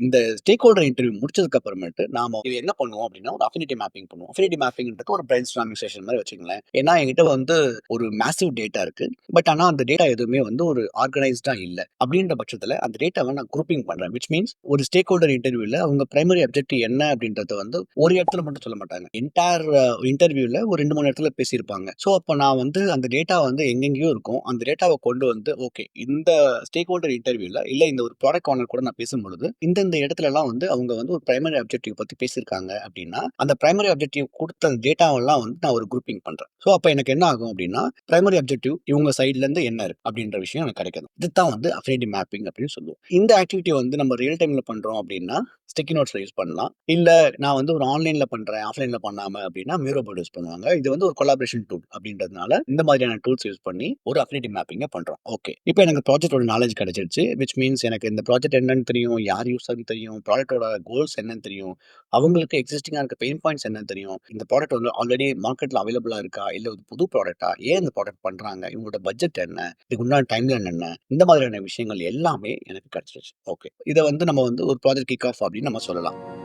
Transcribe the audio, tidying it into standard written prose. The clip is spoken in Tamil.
இந்த ஸ்டேக் ஹோல்டர் இன்டர்வியூ முடிச்சதுக்கு அப்புறமேட்டு நாம இது என்ன பண்ணுவோம் அப்படின்னா, ஒரு அஃபினிட்டி மேப்பிங் பண்ணுவோம். அஃபினிட்டி மேப்பிங்ன்றது ஒரு பிரெயின் ஸ்டார்மிங் செஷன் மாரி வச்சுக்கங்களேன். ஏன்னா என்கிட்ட வந்து ஒரு மேசிவ் டேட்டா இருக்கு. பட் ஆனா அந்த டேட்டா எதுவுமே வந்து ஒரு ஆர்கனைஸ்டா இல்ல. அப்படின்ற பட்சத்துல அந்த டேட்டாவ நான் குரூப்பிங் பண்றேன். விச் மீன்ஸ் ஒரு ஸ்டேக் ஹோல்டர் இன்டர்வியூல அவங்க பிரைமரி ஆப்ஜெக்டிவ் என்ன அப்படின்றத வந்து ஒரு இடத்துல மட்டும் சொல்ல மாட்டாங்க. என்டையர் இன்டர்வியூல ஒரு 2, 3 இடத்துல பேசியிருப்பாங்க. ஸோ அப்ப நான் வந்து அந்த டேட்டா வந்து எங்கெங்கேயோ இருக்கும். அந்த டேட்டாவ கொண்டு வந்து ஓகே இந்த ஸ்டேக் ஹோல்டர் இன்டர்வியூல இல்ல இந்த ஒரு ப்ராடக்ட் ஓனர் கூட நான் பேசும்பொழுது, இந்த இடத்துலலாம் வந்து அவங்க வந்து ஒரு பிரைமரி ஆப்ஜெக்டிவ் பத்தி பேசியிருக்காங்க அப்படின்னா, அந்த பிரைமரி ஆப்ஜெக்டிவ் குடுத்த டேட்டாவெல்லாம் வந்து நான் ஒரு குரூப்பிங் பண்றேன். ஸோ அப்ப எனக்கு என்ன ஆகும் அப்படின்னா, பிரைமரி ஆப்ஜெக்டிவ் இவங்க சைட்ல இருந்து என்ன இருக்கு அப்படின்ற விஷயம் எனக்கு கிடைக்குது. இதுதான் வந்து அஃபினிட்டி மேப்பிங் அப்படின்னு சொல்லுவோம். இந்த ஆக்டிவிட்டி வந்து நம்ம ரியல் டைம்ல பண்றோம் அப்படின்னா, ஸ்டிக்கி நோட்ஸ்ல யூஸ் பண்ணலாம். இல்ல நான் வந்து ஒரு ஆன்லைன்ல பண்றேன், ஆஃப்லைன்ல பண்ணாம அப்படின்னா மிரோ போர்ட் யூஸ் பண்ணுவாங்க. இது வந்து ஒரு கொலாபரேஷன் டூல் அப்படின்றதுனால இந்த மாதிரியான டூல்ஸ் யூஸ் பண்ணி ஒரு அஃபினிட்டி மேப்பிங்க பண்றோம். ஓகே. இப்ப எனக்கு ப்ராஜெக்ட்டோட நாலேட்ஜ் கிடைச்சிருச்சு. விச் மீன்ஸ் எனக்கு இந்த ப்ராஜெக்ட் என்னன்னு தெரியும், யார் யூசர்ன்னு தெரியும், ப்ராடக்ட்டோட கோல்ஸ் என்னன்னு தெரியும், அவங்களுக்கு எக்ஸிஸ்டிங்கா இருக்க பெயின் பாயிண்ட்ஸ் என்னன்னு தெரியும். இந்த ப்ராடக்ட் வந்து ஆல்ரெடி மார்க்கெட்ல அவைலபிளா இருக்கா? இல்ல ஒரு புது ப்ராடக்ட்டா? ஏன் இந்த ப்ராடக்ட் பண்றாங்க? இவங்களோட பட்ஜெட் என்ன? இதுக்கு உண்டான டைம்லைன் என்ன? இந்த மாதிரியான விஷயங்கள் எல்லாமே எனக்கு கிடைச்சிருச்சு. ஓகே. இத வந்து நம்ம வந்து ஒரு ப்ராஜெக்ட் கிக் ஆஃப் அப்படின்னு நம்ம சொல்லலாம்.